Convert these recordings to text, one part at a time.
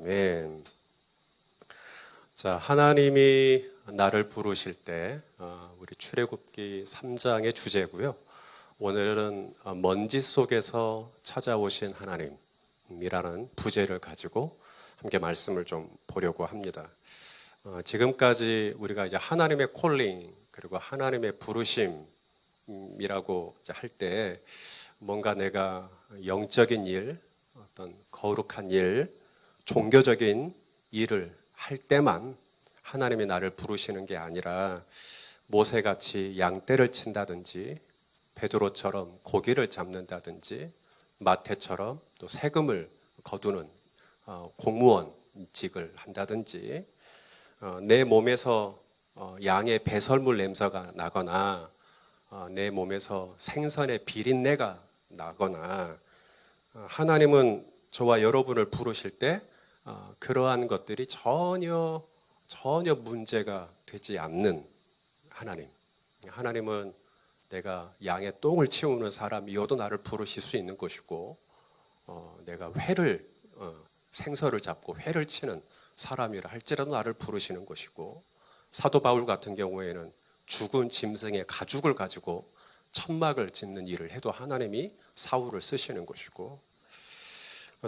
아멘. 자, 하나님이 나를 부르실 때 우리 출애굽기 3장의 주제고요. 오늘은 먼지 속에서 찾아오신 하나님이라는 부제를 가지고 함께 말씀을 좀 보려고 합니다. 지금까지 우리가 이제 하나님의 콜링 그리고 하나님의 부르심이라고 할 때 뭔가 내가 영적인 일, 어떤 거룩한 일, 종교적인 일을 할 때만 하나님이 나를 부르시는 게 아니라 모세같이 양떼를 친다든지 베드로처럼 고기를 잡는다든지 마태처럼 또 세금을 거두는 공무원직을 한다든지 내 몸에서 양의 배설물 냄새가 나거나 내 몸에서 생선의 비린내가 나거나 하나님은 저와 여러분을 부르실 때 그러한 것들이 전혀 문제가 되지 않는 하나님. 하나님은 내가 양의 똥을 치우는 사람이어도 나를 부르실 수 있는 것이고 내가 생선을 잡고 회를 치는 사람이라 할지라도 나를 부르시는 것이고 사도 바울 같은 경우에는 죽은 짐승의 가죽을 가지고 천막을 짓는 일을 해도 하나님이 사울을 쓰시는 것이고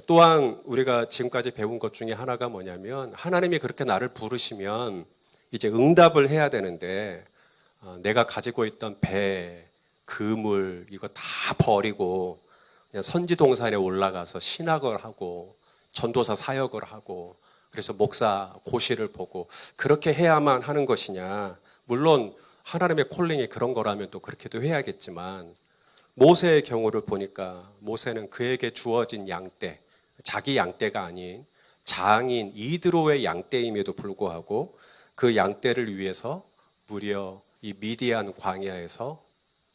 또한 우리가 지금까지 배운 것 중에 하나가 뭐냐면 하나님이 그렇게 나를 부르시면 이제 응답을 해야 되는데 내가 가지고 있던 배, 그물 이거 다 버리고 그냥 선지동산에 올라가서 신학을 하고 전도사 사역을 하고 그래서 목사 고시를 보고 그렇게 해야만 하는 것이냐. 물론 하나님의 콜링이 그런 거라면 또 그렇게도 해야겠지만 모세의 경우를 보니까 모세는 그에게 주어진 양떼, 자기 양떼가 아닌 장인 이드로의 양떼임에도 불구하고 그 양떼를 위해서 무려 이 미디안 광야에서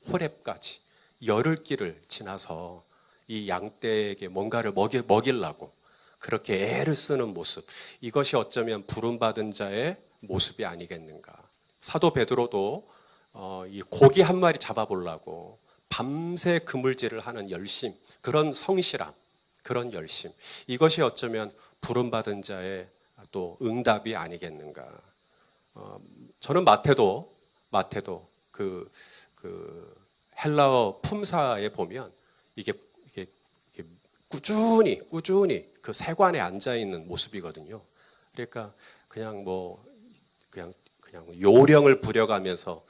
호렙까지 열흘 길을 지나서 이 양떼에게 뭔가를 먹이려고 그렇게 애를 쓰는 모습, 이것이 어쩌면 부름받은 자의 모습이 아니겠는가. 사도 베드로도 이 고기 한 마리 잡아보려고 밤새 그물질을 하는 열심, 그런 성실함, 그런 열심, 이것이 어쩌면 부름받은 자의 또 응답이 아니겠는가. 저는 마태도 그 헬라어 품사에 보면 이게 꾸준히 그 세관에 앉아 있는 모습이거든요. 그러니까 그냥 요령을 부려가면서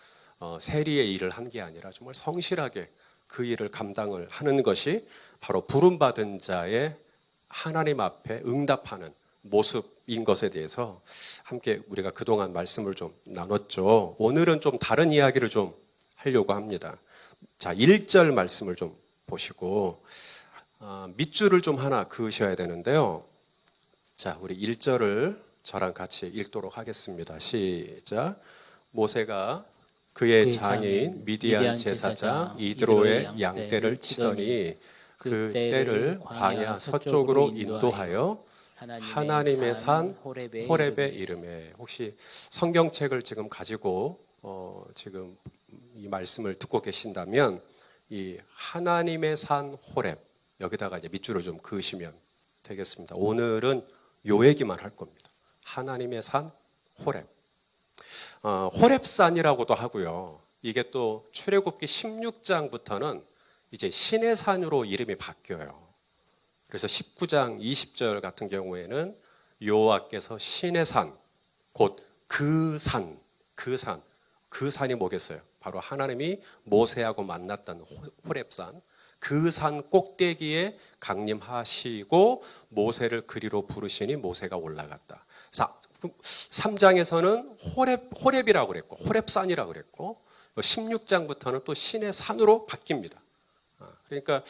세리의 일을 한 게 아니라 정말 성실하게 그 일을 감당을 하는 것이 바로 부름받은 자의 하나님 앞에 응답하는 모습인 것에 대해서 함께 우리가 그동안 말씀을 좀 나눴죠. 오늘은 좀 다른 이야기를 좀 하려고 합니다. 자, 1절 말씀을 좀 보시고 밑줄을 좀 하나 그으셔야 되는데요. 자, 우리 1절을 저랑 같이 읽도록 하겠습니다. 시작. 모세가 그의 장인 미디안 제사장 이드로의 양떼를 치더니 그 떼를 광야 서쪽으로 인도하여 하나님의 산 호렙의 이름에. 혹시 성경책을 지금 가지고 지금 이 말씀을 듣고 계신다면 이 하나님의 산 호렙 여기다가 이제 밑줄을 좀 그으시면 되겠습니다. 오늘은 요 얘기만 할 겁니다. 하나님의 산 호렙. 호렙산이라고도 하고요. 이게 또 출애굽기 16장부터는 이제 신의 산으로 이름이 바뀌어요. 그래서 19장 20절 같은 경우에는 여호와께서 신의 산, 곧 그 산이 뭐겠어요? 바로 하나님이 모세하고 만났던 호렙산, 그 산 꼭대기에 강림하시고 모세를 그리로 부르시니 모세가 올라갔다. 3장에서는 호렙이라고 그랬고 호렙산이라고 그랬고 16장부터는 또 신의 산으로 바뀝니다. 그러니까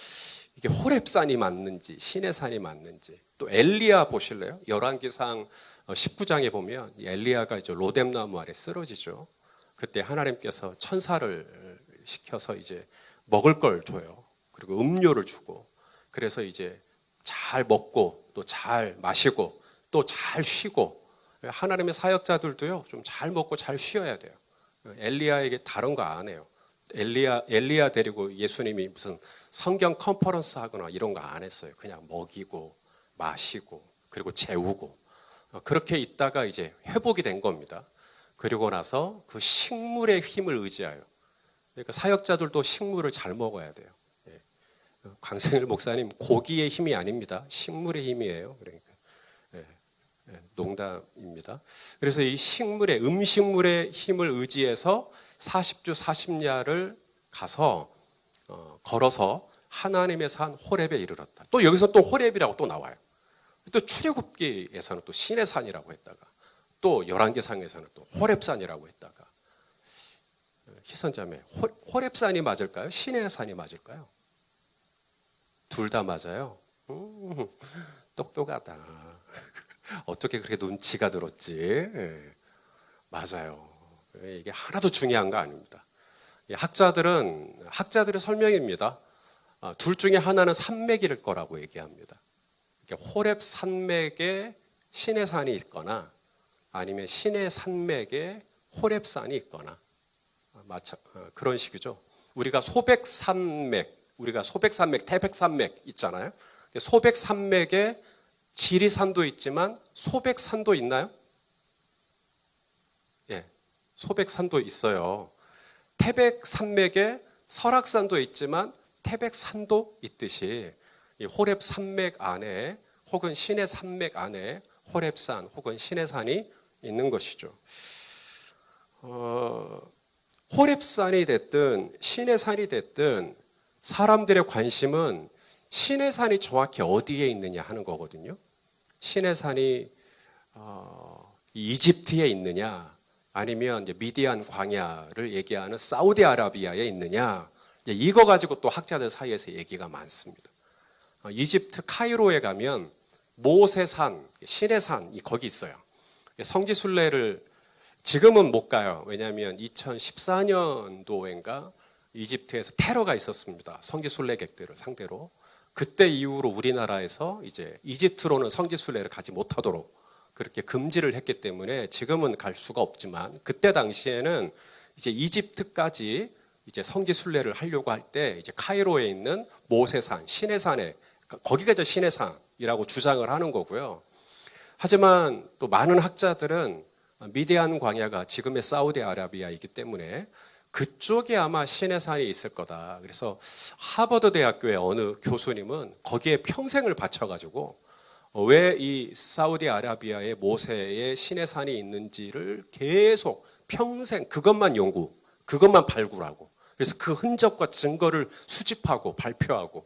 이게 호렙산이 맞는지 신의 산이 맞는지. 또 엘리야 보실래요? 열왕기상 19장에 보면 엘리야가 이제 로뎀나무 아래 쓰러지죠. 그때 하나님께서 천사를 시켜서 이제 먹을 걸 줘요. 그리고 음료를 주고 그래서 이제 잘 먹고 또 잘 마시고 또 잘 쉬고 하나님의 사역자들도요 좀 잘 먹고 잘 쉬어야 돼요. 엘리야에게 다른 거 안 해요. 엘리야 데리고 예수님이 무슨 성경 컨퍼런스 하거나 이런 거 안 했어요. 그냥 먹이고 마시고 그리고 재우고 그렇게 있다가 이제 회복이 된 겁니다. 그리고 나서 그 식물의 힘을 의지하여, 그러니까 사역자들도 식물을 잘 먹어야 돼요. 예. 광생일 목사님 고기의 힘이 아닙니다. 식물의 힘이에요. 그러니까 농담입니다. 그래서 이 식물의 음식물의 힘을 의지해서 40주 40야를 가서 걸어서 하나님의 산 호렙에 이르렀다. 또 여기서 또 호렙이라고 또 나와요. 또 출애굽기에서는 또 신의 산이라고 했다가 또 열왕기상에서는 또 호렙산이라고 했다가 희선자매 호렙산이 맞을까요? 신의 산이 맞을까요? 둘 다 맞아요. 똑똑하다. 어떻게 그렇게 눈치가 들었지? 예, 맞아요. 이게 하나도 중요한 거 아닙니다. 학자들의 설명입니다. 둘 중에 하나는 산맥일 거라고 얘기합니다. 호렙 산맥에 신의 산이 있거나 아니면 신의 산맥에 호렙 산이 있거나 그런 식이죠. 우리가 소백산맥, 태백산맥 있잖아요. 소백산맥에 지리산도 있지만 소백산도 있나요? 예, 소백산도 있어요. 태백산맥에 설악산도 있지만 태백산도 있듯이 이 호렙 산맥 안에 혹은 신의 산맥 안에 호렙산 혹은 신의 산이 있는 것이죠. 호렙산이 됐든 신의 산이 됐든 사람들의 관심은 신의 산이 정확히 어디에 있느냐 하는 거거든요. 신의 산이 이집트에 있느냐 아니면 이제 미디안 광야를 얘기하는 사우디아라비아에 있느냐 이거 가지고 또 학자들 사이에서 얘기가 많습니다. 이집트 카이로에 가면 모세산, 신의 산이 거기 있어요. 성지순례를 지금은 못 가요. 왜냐하면 2014년도인가 이집트에서 테러가 있었습니다. 성지순례객들을 상대로. 그때 이후로 우리나라에서 이제 이집트로는 성지순례를 가지 못하도록 그렇게 금지를 했기 때문에 지금은 갈 수가 없지만 그때 당시에는 이제 이집트까지 이제 성지순례를 하려고 할 때 이제 카이로에 있는 모세산, 신의 산에 거기가 이제 신의 산이라고 주장을 하는 거고요. 하지만 또 많은 학자들은 미디안 광야가 지금의 사우디아라비아이기 때문에 그쪽에 아마 신의 산이 있을 거다. 그래서 하버드 대학교의 어느 교수님은 거기에 평생을 바쳐가지고 왜 이 사우디아라비아의 모세의 신의 산이 있는지를 계속 평생 그것만 발굴하고 그래서 그 흔적과 증거를 수집하고 발표하고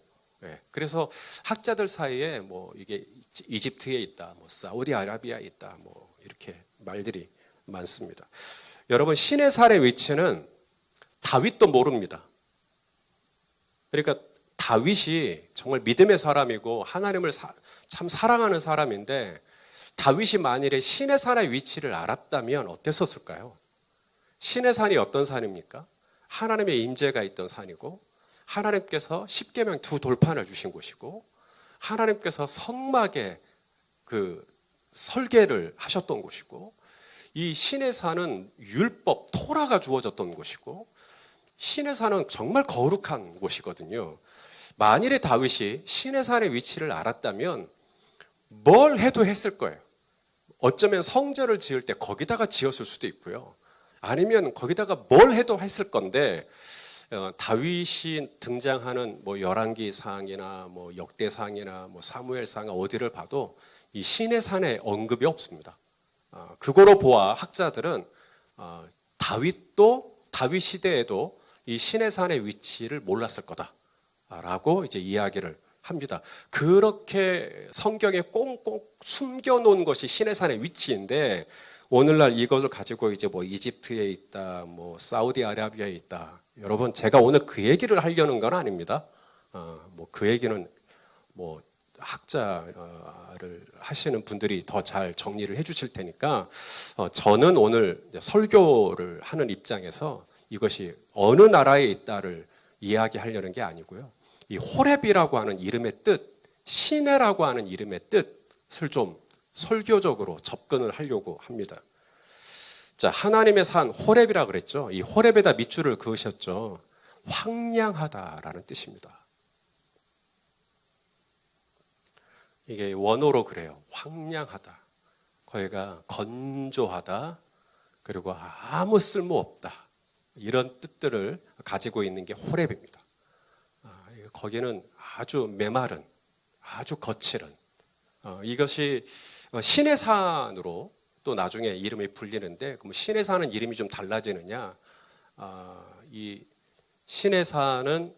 그래서 학자들 사이에 뭐 이게 이집트에 있다, 뭐 사우디아라비아에 있다, 뭐 이렇게 말들이 많습니다. 여러분 신의 산의 위치는 다윗도 모릅니다. 그러니까 다윗이 정말 믿음의 사람이고 하나님을 참 사랑하는 사람인데 다윗이 만일에 신의 산의 위치를 알았다면 어땠었을까요? 신의 산이 어떤 산입니까? 하나님의 임재가 있던 산이고 하나님께서 십계명 두 돌판을 주신 곳이고 하나님께서 성막에 그 설계를 하셨던 곳이고 이 신의 산은 율법, 토라가 주어졌던 곳이고 신의 산은 정말 거룩한 곳이거든요. 만일에 다윗이 신의 산의 위치를 알았다면 뭘 해도 했을 거예요. 어쩌면 성전을 지을 때 거기다가 지었을 수도 있고요. 아니면 거기다가 뭘 해도 했을 건데 다윗이 등장하는 뭐 열왕기상이나 뭐 역대상이나 뭐 사무엘상 어디를 봐도 이 신의 산에 언급이 없습니다. 그거로 보아 학자들은 다윗 시대에도 이 신의 산의 위치를 몰랐을 거다라고 이제 이야기를 합니다. 그렇게 성경에 꽁꽁 숨겨놓은 것이 신의 산의 위치인데 오늘날 이것을 가지고 이제 뭐 이집트에 있다, 뭐 사우디아라비아에 있다. 여러분 제가 오늘 그 얘기를 하려는 건 아닙니다. 뭐 그 얘기는 뭐 학자를 하시는 분들이 더 잘 정리를 해주실 테니까 저는 오늘 설교를 하는 입장에서 이것이 어느 나라에 있다를 이야기하려는 게 아니고요. 이 호렙이라고 하는 이름의 뜻, 시내라고 하는 이름의 뜻을 좀 설교적으로 접근을 하려고 합니다. 자, 하나님의 산 호렙이라 그랬죠. 이 호렙에다 밑줄을 그으셨죠. 황량하다라는 뜻입니다. 이게 원어로 그래요. 황량하다. 거기가 건조하다. 그리고 아무 쓸모 없다. 이런 뜻들을 가지고 있는 게 호렙입니다. 거기는 아주 메마른, 아주 거칠은 이것이 신의 산으로 또 나중에 이름이 불리는데, 그럼 신의 산은 이름이 좀 달라지느냐? 이 신의 산은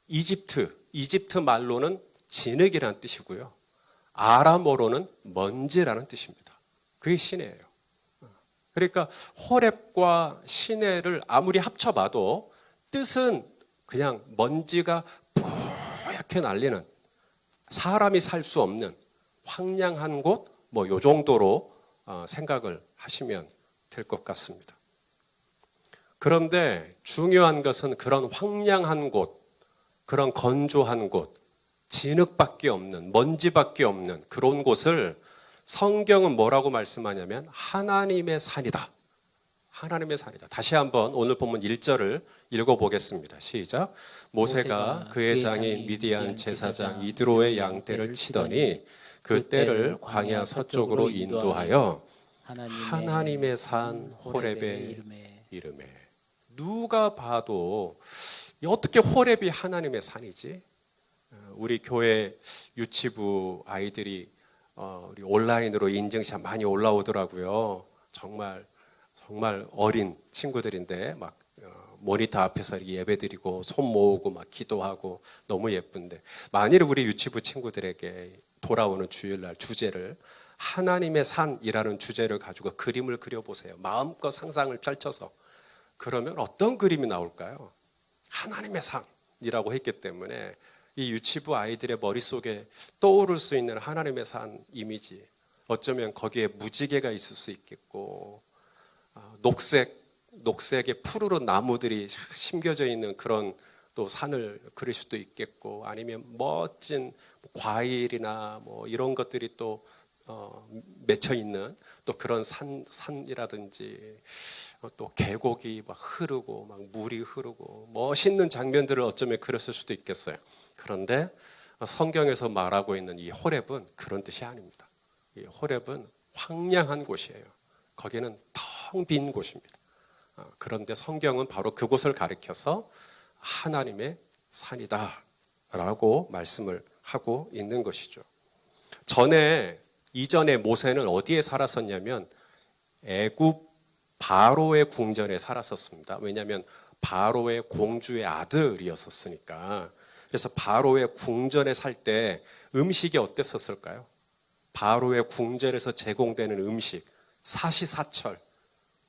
이집트 말로는 진흙이라는 뜻이고요. 아람어로는 먼지라는 뜻입니다. 그게 시내예요. 그러니까 호렙과 시내를 아무리 합쳐봐도 뜻은 그냥 먼지가 뿌옇게 날리는, 사람이 살 수 없는 황량한 곳, 뭐 요 정도로 생각을 하시면 될 것 같습니다. 그런데 중요한 것은 그런 황량한 곳, 그런 건조한 곳, 진흙밖에 없는, 먼지밖에 없는 그런 곳을 성경은 뭐라고 말씀하냐면 하나님의 산이다. 하나님의 산이다. 다시 한번 오늘 본문 1절을 읽어보겠습니다. 시작. 모세가 그의 장인 미디안 제사장 이드로의 양떼를 치더니 그 떼를 광야 서쪽으로 인도하여 하나님의 산 호렙의 이름에. 누가 봐도 어떻게 호렙이 하나님의 산이지? 우리 교회 유치부 아이들이 우리 온라인으로 인증샷 많이 올라오더라고요. 정말 어린 친구들인데 막 모니터 앞에서 이렇게 예배드리고 손 모으고 막 기도하고 너무 예쁜데, 만일 우리 유치부 친구들에게 돌아오는 주일날 주제를 하나님의 산이라는 주제를 가지고 그림을 그려보세요. 마음껏 상상을 펼쳐서. 그러면 어떤 그림이 나올까요? 하나님의 산이라고 했기 때문에 이 유치부 아이들의 머릿속에 떠오를 수 있는 하나님의 산 이미지, 어쩌면 거기에 무지개가 있을 수 있겠고, 녹색의 푸르른 나무들이 심겨져 있는 그런 또 산을 그릴 수도 있겠고, 아니면 멋진 과일이나 뭐 이런 것들이 또 맺혀 있는 또 그런 산이라든지, 또 계곡이 막 흐르고 막 물이 흐르고 멋있는 장면들을 어쩌면 그렸을 수도 있겠어요. 그런데 성경에서 말하고 있는 이 호렙은 그런 뜻이 아닙니다. 이 호렙은 황량한 곳이에요. 거기는 텅 빈 곳입니다. 그런데 성경은 바로 그곳을 가리켜서 하나님의 산이다 라고 말씀을 하고 있는 것이죠. 이전에 모세는 어디에 살았었냐면 애굽 바로의 궁전에 살았었습니다. 왜냐하면 바로의 공주의 아들이었었으니까. 그래서 바로의 궁전에 살 때 음식이 어땠었을까요? 바로의 궁전에서 제공되는 음식, 사시사철,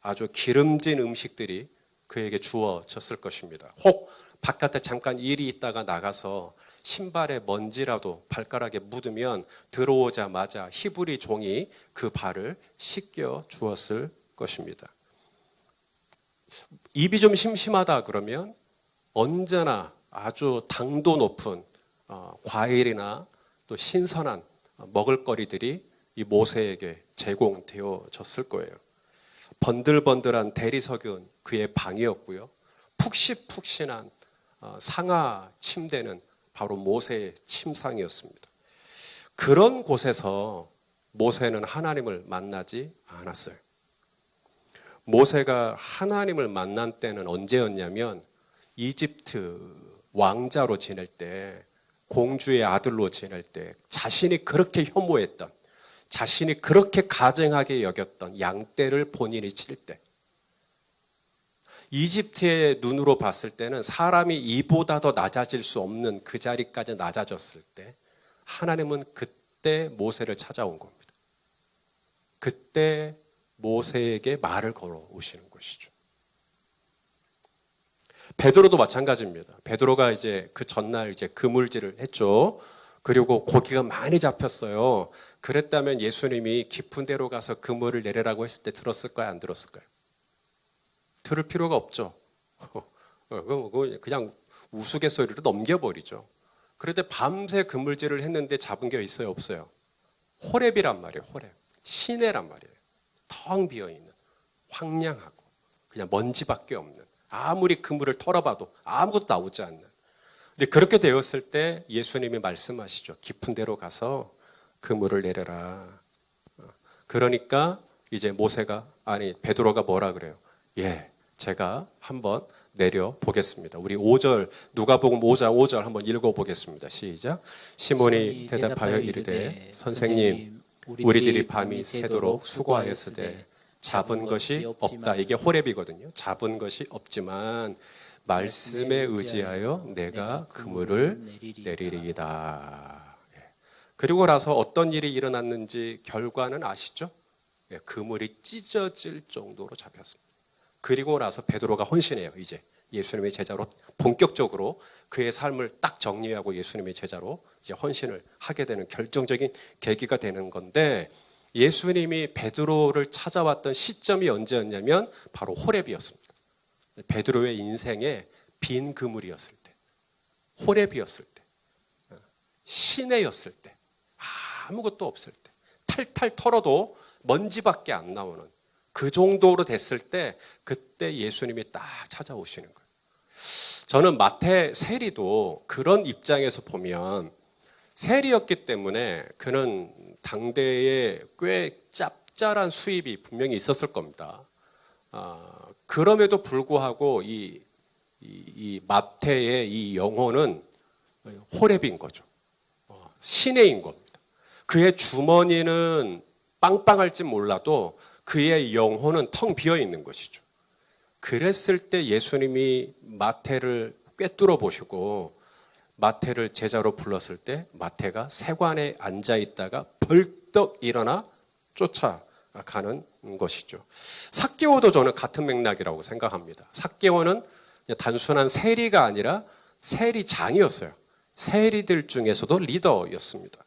아주 기름진 음식들이 그에게 주어졌을 것입니다. 혹 바깥에 잠깐 일이 있다가 나가서 신발에 먼지라도 발가락에 묻으면 들어오자마자 히브리 종이 그 발을 씻겨 주었을 것입니다. 입이 좀 심심하다 그러면 언제나 아주 당도 높은 과일이나 또 신선한 먹을거리들이 이 모세에게 제공되어졌을 거예요. 번들번들한 대리석은 그의 방이었고요. 푹신푹신한 상하 침대는 바로 모세의 침상이었습니다. 그런 곳에서 모세는 하나님을 만나지 않았어요. 모세가 하나님을 만난 때는 언제였냐면 이집트 왕자로 지낼 때, 공주의 아들로 지낼 때, 자신이 그렇게 혐오했던, 자신이 그렇게 가증하게 여겼던 양떼를 본인이 칠 때, 이집트의 눈으로 봤을 때는 사람이 이보다 더 낮아질 수 없는 그 자리까지 낮아졌을 때 하나님은 그때 모세를 찾아온 겁니다. 그때 모세에게 말을 걸어 오시는 것이죠. 베드로도 마찬가지입니다. 베드로가 이제 그 전날 이제 그물질을 했죠. 그리고 고기가 많이 잡혔어요. 그랬다면 예수님이 깊은 데로 가서 그물을 내리라고 했을 때 들었을까요? 안 들었을까요? 들을 필요가 없죠. 그냥 우스갯소리로 넘겨버리죠. 그런데 밤새 그물질을 했는데 잡은 게 있어요? 없어요? 호렙이란 말이에요. 호렙. 시내란 말이에요. 텅 비어있는, 황량하고 그냥 먼지밖에 없는, 아무리 그물을 털어봐도 아무것도 나오지 않는. 근데 그렇게 되었을 때 예수님이 말씀하시죠. 깊은 데로 가서 그물을 내려라. 그러니까 이제 베드로가 뭐라 그래요? 예, 제가 한번 내려 보겠습니다. 우리 5절, 누가복음 5장 5절 한번 읽어 보겠습니다. 시작. 시몬이 대답하여 이르되 선생님, 우리들이 밤이 새도록 수고하였으되 잡은 것이 없다. 이게 호렙이거든요. 잡은 것이 없지만 말씀에 의지하여 내가 그물을 내리리이다. 그리고 나서 어떤 일이 일어났는지 결과는 아시죠? 그물이 찢어질 정도로 잡혔습니다. 그리고 나서 베드로가 헌신해요. 이제 예수님의 제자로 본격적으로 그의 삶을 딱 정리하고 예수님의 제자로 이제 헌신을 하게 되는 결정적인 계기가 되는 건데, 예수님이 베드로를 찾아왔던 시점이 언제였냐면 바로 호렙이었습니다. 베드로의 인생의 빈 그물이었을 때, 호렙이었을 때, 시내였을 때, 아무것도 없을 때, 탈탈 털어도 먼지밖에 안 나오는 그 정도로 됐을 때, 그때 예수님이 딱 찾아오시는 거예요. 저는 마태 세리도 그런 입장에서 보면, 세리였기 때문에 그는 당대에 꽤 짭짤한 수입이 분명히 있었을 겁니다. 그럼에도 불구하고 이 마태의 이 영혼은 호렙인 거죠. 시내인 겁니다. 그의 주머니는 빵빵할지 몰라도 그의 영혼은 텅 비어 있는 것이죠. 그랬을 때 예수님이 마태를 꿰뚫어 보시고 마태를 제자로 불렀을 때 마태가 세관에 앉아 있다가 벌떡 일어나 쫓아가는 것이죠. 삭개오도 저는 같은 맥락이라고 생각합니다. 삭개오는 단순한 세리가 아니라 세리장이었어요. 세리들 중에서도 리더였습니다.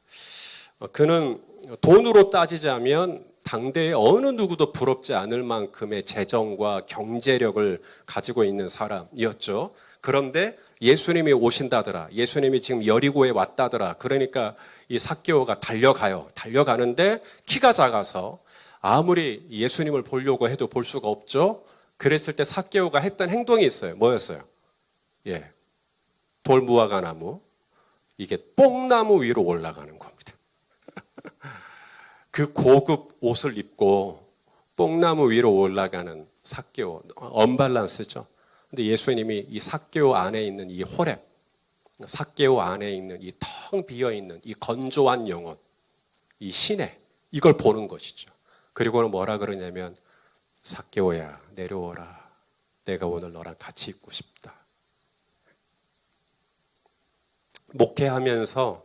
그는 돈으로 따지자면 당대의 어느 누구도 부럽지 않을 만큼의 재정과 경제력을 가지고 있는 사람이었죠. 그런데 예수님이 오신다더라. 예수님이 지금 여리고에 왔다더라. 그러니까 이 삭개오가 달려가요. 달려가는데 키가 작아서 아무리 예수님을 보려고 해도 볼 수가 없죠. 그랬을 때 삭개오가 했던 행동이 있어요. 뭐였어요? 예, 돌무화과 나무, 이게 뽕나무 위로 올라가는 겁니다. 그 고급 옷을 입고 뽕나무 위로 올라가는 삭개오, 언밸런스죠. 근데 예수님이 이 삭개오 안에 있는 이 호렙, 삭개오 안에 있는 이 텅 비어있는 이 건조한 영혼, 이 시내, 이걸 보는 것이죠. 그리고는 뭐라 그러냐면, 삭개오야, 내려오라. 내가 오늘 너랑 같이 있고 싶다. 목회하면서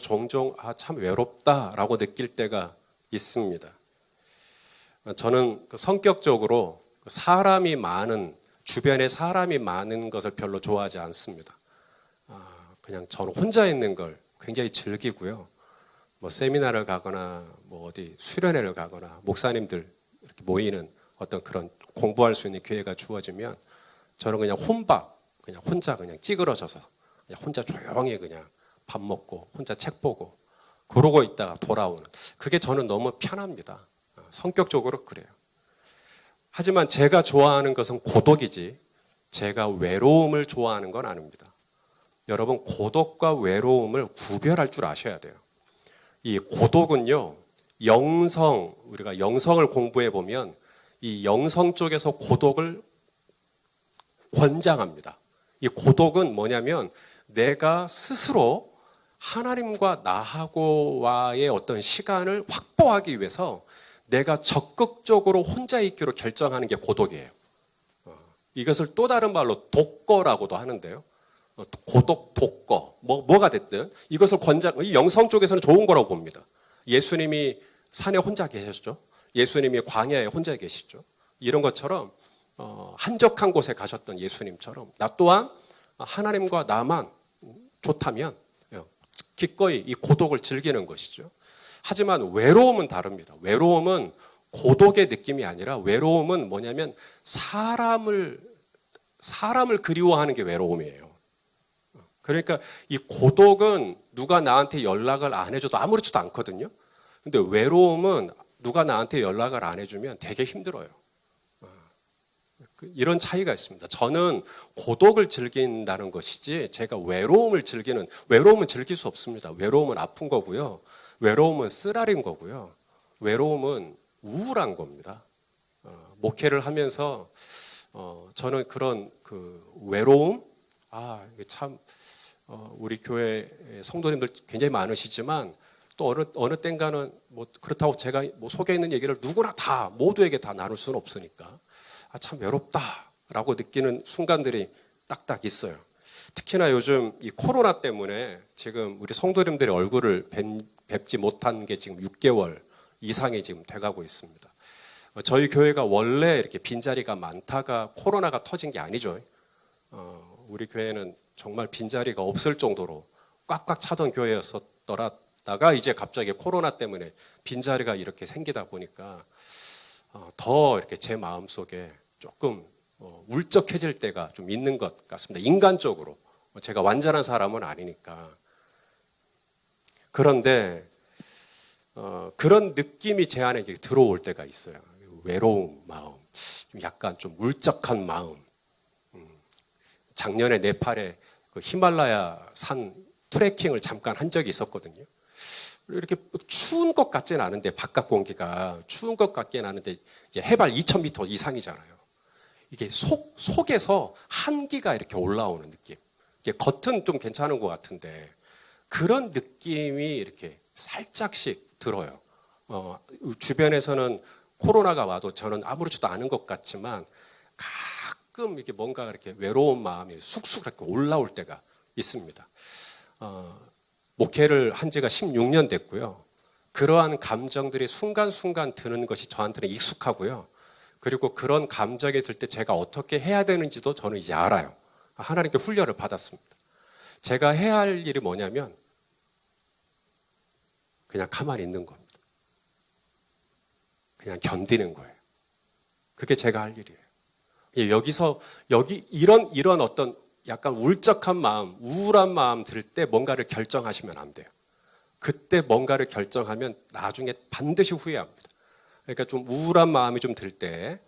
종종 참 외롭다라고 느낄 때가 있습니다. 저는 성격적으로 사람이 많은, 주변에 사람이 많은 것을 별로 좋아하지 않습니다. 그냥 저는 혼자 있는 걸 굉장히 즐기고요. 뭐 세미나를 가거나 뭐 어디 수련회를 가거나 목사님들 이렇게 모이는 어떤 그런 공부할 수 있는 기회가 주어지면 저는 그냥 그냥 혼자 그냥 찌그러져서 그냥 혼자 조용히 그냥 밥 먹고 혼자 책 보고 그러고 있다가 돌아오는, 그게 저는 너무 편합니다. 성격적으로 그래요. 하지만 제가 좋아하는 것은 고독이지 제가 외로움을 좋아하는 건 아닙니다. 여러분, 고독과 외로움을 구별할 줄 아셔야 돼요. 이 고독은요, 우리가 영성을 공부해 보면 이 영성 쪽에서 고독을 권장합니다. 이 고독은 뭐냐면 내가 스스로 하나님과 나하고와의 어떤 시간을 확보하기 위해서 내가 적극적으로 혼자 있기로 결정하는 게 고독이에요. 이것을 또 다른 말로 독거라고도 하는데요. 고독, 독거, 뭐가 됐든 이것을 이 영성 쪽에서는 좋은 거라고 봅니다. 예수님이 산에 혼자 계셨죠. 예수님이 광야에 혼자 계시죠. 이런 것처럼 한적한 곳에 가셨던 예수님처럼 나 또한 하나님과 나만 좋다면 기꺼이 이 고독을 즐기는 것이죠. 하지만 외로움은 다릅니다. 외로움은 고독의 느낌이 아니라 외로움은 뭐냐면 사람을 그리워하는 게 외로움이에요. 그러니까 이 고독은 누가 나한테 연락을 안 해줘도 아무렇지도 않거든요. 근데 외로움은 누가 나한테 연락을 안 해주면 되게 힘들어요. 이런 차이가 있습니다. 저는 고독을 즐긴다는 것이지 제가 외로움은 즐길 수 없습니다. 외로움은 아픈 거고요. 외로움은 쓰라린 거고요. 외로움은 우울한 겁니다. 목회를 하면서 저는 그런 그 외로움, 이게 참 우리 교회 성도님들 굉장히 많으시지만 또 어느 땐가는 뭐 그렇다고 제가 뭐 속에 있는 얘기를 누구나 다 모두에게 다 나눌 수는 없으니까 참 외롭다라고 느끼는 순간들이 딱딱 있어요. 특히나 요즘 이 코로나 때문에 지금 우리 성도님들의 얼굴을 뵙지 못한 게 지금 6개월 이상이 지금 돼가고 있습니다. 저희 교회가 원래 이렇게 빈자리가 많다가 코로나가 터진 게 아니죠. 우리 교회는 정말 빈자리가 없을 정도로 꽉꽉 차던 교회였었더라다가 이제 갑자기 코로나 때문에 빈자리가 이렇게 생기다 보니까 더 이렇게 제 마음속에 조금 울적해질 때가 좀 있는 것 같습니다. 인간적으로. 제가 완전한 사람은 아니니까. 그런데 그런 느낌이 제 안에 들어올 때가 있어요. 외로운 마음, 약간 좀 울적한 마음. 작년에 네팔에 그 히말라야 산 트레킹을 잠깐 한 적이 있었거든요. 이렇게 추운 것 같지는 않은데 바깥 공기가 추운 것 같긴 하는데 이제 해발 2,000m 이상이잖아요. 이게 속에서 한기가 이렇게 올라오는 느낌. 이게 겉은 좀 괜찮은 것 같은데 그런 느낌이 이렇게 살짝씩 들어요. 주변에서는 코로나가 와도 저는 아무렇지도 않은 것 같지만 가끔 이렇게 뭔가 이렇게 외로운 마음이 쑥쑥 이렇게 올라올 때가 있습니다. 목회를 한 지가 16년 됐고요. 그러한 감정들이 순간순간 드는 것이 저한테는 익숙하고요. 그리고 그런 감정이 들 때 제가 어떻게 해야 되는지도 저는 이제 알아요. 하나님께 훈련을 받았습니다. 제가 해야 할 일이 뭐냐면 그냥 가만히 있는 겁니다. 그냥 견디는 거예요. 그게 제가 할 일이에요. 여기 이런 어떤 약간 울적한 마음, 우울한 마음 들 때 뭔가를 결정하시면 안 돼요. 그때 뭔가를 결정하면 나중에 반드시 후회합니다. 그러니까 좀 우울한 마음이 좀 들 때,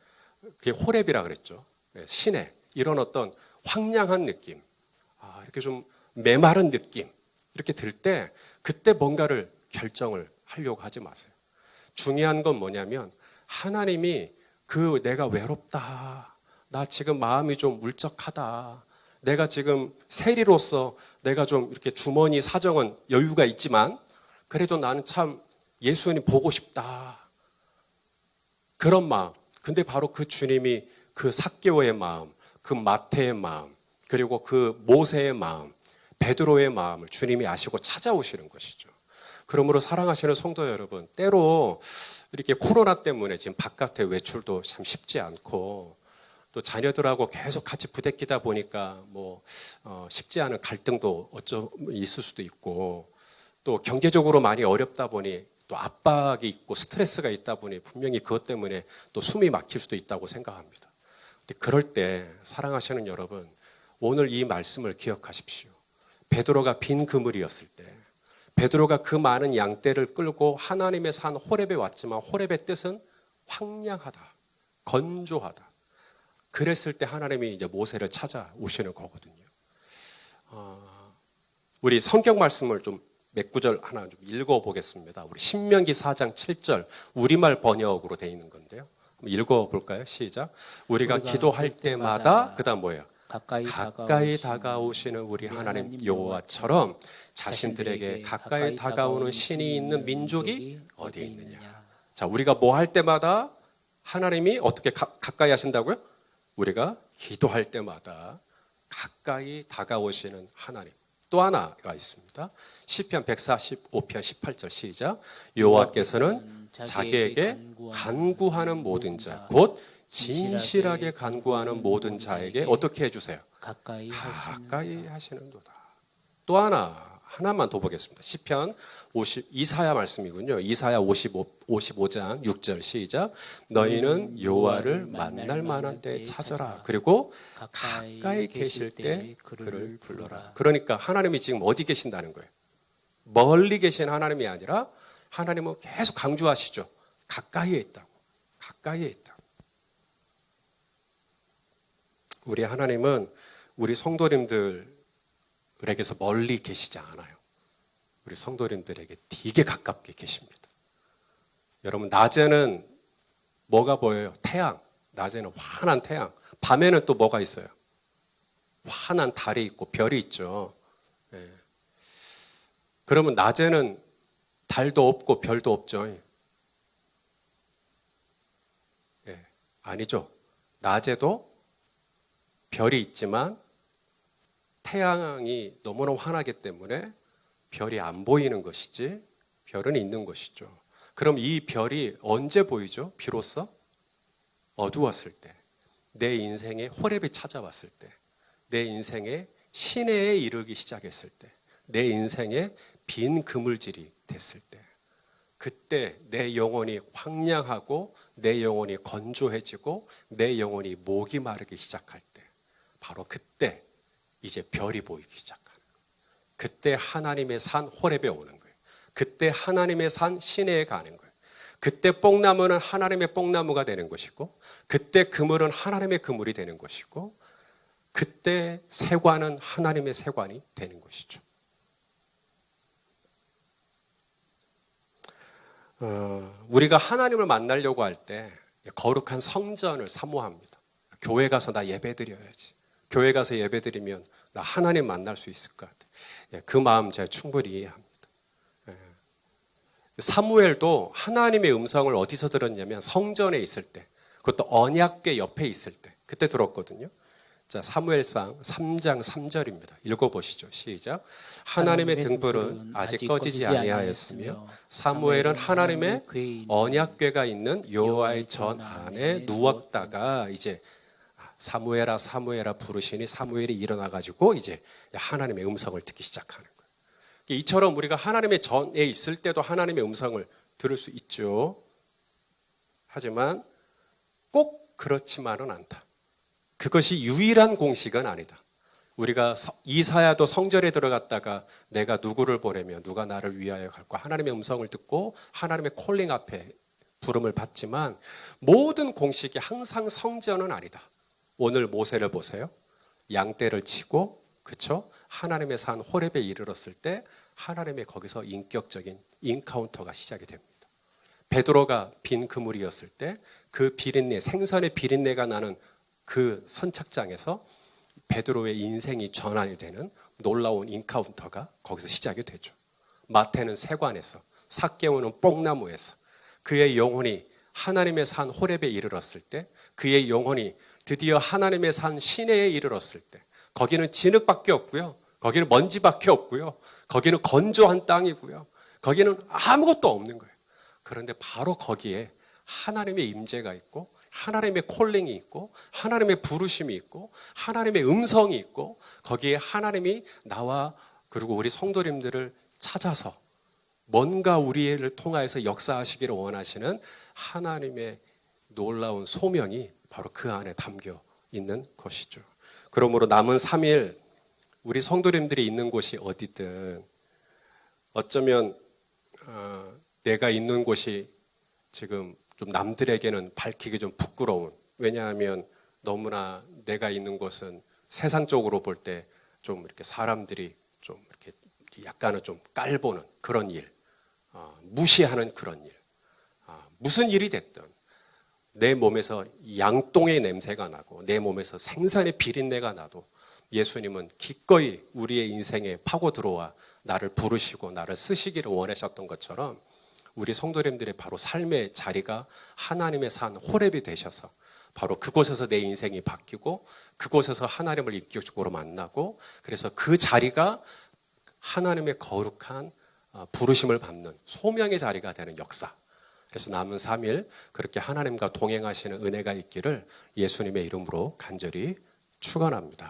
그게 호렙이라 그랬죠. 시내, 이런 어떤 황량한 느낌, 이렇게 좀 메마른 느낌, 이렇게 들 때, 그때 뭔가를 결정을 하려고 하지 마세요. 중요한 건 뭐냐면, 하나님이 내가 외롭다, 나 지금 마음이 좀 울적하다, 내가 지금 세리로서 내가 좀 이렇게 주머니 사정은 여유가 있지만, 그래도 나는 참 예수님 보고 싶다. 그런 마음. 근데 바로 그 주님이 그 삭개오의 마음, 그 마태의 마음, 그리고 그 모세의 마음, 베드로의 마음을 주님이 아시고 찾아오시는 것이죠. 그러므로 사랑하시는 성도 여러분, 때로 이렇게 코로나 때문에 지금 바깥에 외출도 참 쉽지 않고 또 자녀들하고 계속 같이 부대끼다 보니까 쉽지 않은 갈등도 있을 수도 있고 또 경제적으로 많이 어렵다 보니 또 압박이 있고 스트레스가 있다 보니 분명히 그것 때문에 또 숨이 막힐 수도 있다고 생각합니다. 근데 그럴 때 사랑하시는 여러분, 오늘 이 말씀을 기억하십시오. 베드로가 빈 그물이었을 때, 베드로가 그 많은 양떼를 끌고 하나님의 산 호렙에 왔지만 호렙의 뜻은 황량하다, 건조하다. 그랬을 때 하나님이 이제 모세를 찾아오시는 거거든요. 우리 성경 말씀을 좀 몇 구절 하나 좀 읽어보겠습니다. 우리 신명기 4장 7절 우리말 번역으로 되어 있는 건데요. 한번 읽어볼까요? 시작. 우리가 기도할 때마다 그다음 뭐예요? 가까이 다가오시는 우리 하나님 여호와처럼 자신들에게 가까이 다가오는 신이 있는 민족이 어디에 있느냐. 자, 우리가 뭐 할 때마다 하나님이 어떻게 가까이 하신다고요? 우리가 기도할 때마다 가까이 다가오시는 하나님. 또 하나가 있습니다. 시편 145편 18절 시작. 여호와께서는 자기에게 간구하는 모든 자, 곧 진실하게 간구하는 모든 자에게 어떻게 해주세요? 가까이 하시는도다. 또 하나만 더 보겠습니다. 시편 이사야 말씀이군요. 이사야 55장 6절 시작. 너희는 여호와를 만날 만한 때 찾아라. 그리고 가까이 계실 때 그를 불러라. 그러니까 하나님이 지금 어디 계신다는 거예요? 멀리 계신 하나님이 아니라 하나님은 계속 강조하시죠. 가까이에 있다고. 가까이에 있다고. 우리 하나님은 우리 성도님들에게서 멀리 계시지 않아요. 우리 성도님들에게 되게 가깝게 계십니다. 여러분, 낮에는 뭐가 보여요? 태양. 낮에는 환한 태양. 밤에는 또 뭐가 있어요? 환한 달이 있고 별이 있죠. 예. 그러면 낮에는 달도 없고 별도 없죠. 예. 아니죠. 낮에도 별이 있지만 태양이 너무나 환하기 때문에 별이 안 보이는 것이지 별은 있는 것이죠. 그럼 이 별이 언제 보이죠? 비로소 어두웠을 때, 내 인생에 호렙이 찾아왔을 때, 내 인생에 시내에 이르기 시작했을 때, 내 인생에 빈 그물질이 됐을 때, 그때 내 영혼이 황량하고 내 영혼이 건조해지고 내 영혼이 목이 마르기 시작할 때, 바로 그때 이제 별이 보이기 시작하는 거예요. 그때 하나님의 산 호렙에 오는 거예요. 그때 하나님의 산 시내에 가는 거예요. 그때 뽕나무는 하나님의 뽕나무가 되는 것이고, 그때 그물은 하나님의 그물이 되는 것이고, 그때 세관은 하나님의 세관이 되는 것이죠. 우리가 하나님을 만나려고 할 때 거룩한 성전을 사모합니다. 교회 가서 나 예배드려야지. 교회 가서 예배드리면 나 하나님 만날 수 있을 것 같아요. 그 마음 제가 충분히 이해합니다. 사무엘도 하나님의 음성을 어디서 들었냐면 성전에 있을 때, 그것도 언약궤 옆에 있을 때, 그때 들었거든요. 자, 사무엘상 3장 3절입니다. 읽어보시죠. 시작. 하나님의 등불은 아직 꺼지지 아니하였으며 사무엘은 하나님의 언약궤가 있는 여호와의 전 안에 누웠다가 이제 사무엘아 사무엘아 부르시니 사무엘이 일어나가지고 이제 하나님의 음성을 듣기 시작하는 거예요. 이처럼 우리가 하나님의 전에 있을 때도 하나님의 음성을 들을 수 있죠. 하지만 꼭 그렇지만은 않다. 그것이 유일한 공식은 아니다. 우리가 이사야도 성전에 들어갔다가 내가 누구를 보내며 누가 나를 위하여 갈까 하나님의 음성을 듣고 하나님의 콜링 앞에 부름을 받지만 모든 공식이 항상 성전은 아니다. 오늘 모세를 보세요. 양떼를 치고 그렇죠? 하나님의 산 호렙에 이르렀을 때 하나님의 거기서 인격적인 인카운터가 시작이 됩니다. 베드로가 빈 그물이었을 때 그 비린내, 생선의 비린내가 나는 그 선착장에서 베드로의 인생이 전환이 되는 놀라운 인카운터가 거기서 시작이 되죠. 마태는 세관에서, 삭개오는 뽕나무에서 그의 영혼이 하나님의 산 호렙에 이르렀을 때, 그의 영혼이 드디어 하나님의 산 시내에 이르렀을 때, 거기는 진흙밖에 없고요, 거기는 먼지밖에 없고요, 거기는 건조한 땅이고요, 거기는 아무것도 없는 거예요. 그런데 바로 거기에 하나님의 임재가 있고 하나님의 콜링이 있고 하나님의 부르심이 있고 하나님의 음성이 있고 거기에 하나님이 나와 그리고 우리 성도님들을 찾아서 뭔가 우리를 통하여서 역사하시기를 원하시는 하나님의 놀라운 소명이 바로 그 안에 담겨 있는 것이죠. 그러므로 남은 3일 우리 성도님들이 있는 곳이 어디든 어쩌면 내가 있는 곳이 지금 좀 남들에게는 밝히기 좀 부끄러운, 왜냐하면 너무나 내가 있는 곳은 세상적으로 볼 때 좀 이렇게 사람들이 좀 이렇게 약간은 좀 깔보는 그런 일, 무시하는 그런 일, 무슨 일이 됐든 내 몸에서 양똥의 냄새가 나고 내 몸에서 생선의 비린내가 나도 예수님은 기꺼이 우리의 인생에 파고 들어와 나를 부르시고 나를 쓰시기를 원하셨던 것처럼 우리 성도님들의 바로 삶의 자리가 하나님의 산 호렙이 되셔서 바로 그곳에서 내 인생이 바뀌고 그곳에서 하나님을 인격적으로 만나고 그래서 그 자리가 하나님의 거룩한 부르심을 받는 소명의 자리가 되는 역사. 그래서 남은 3일 그렇게 하나님과 동행하시는 은혜가 있기를 예수님의 이름으로 간절히 축원합니다.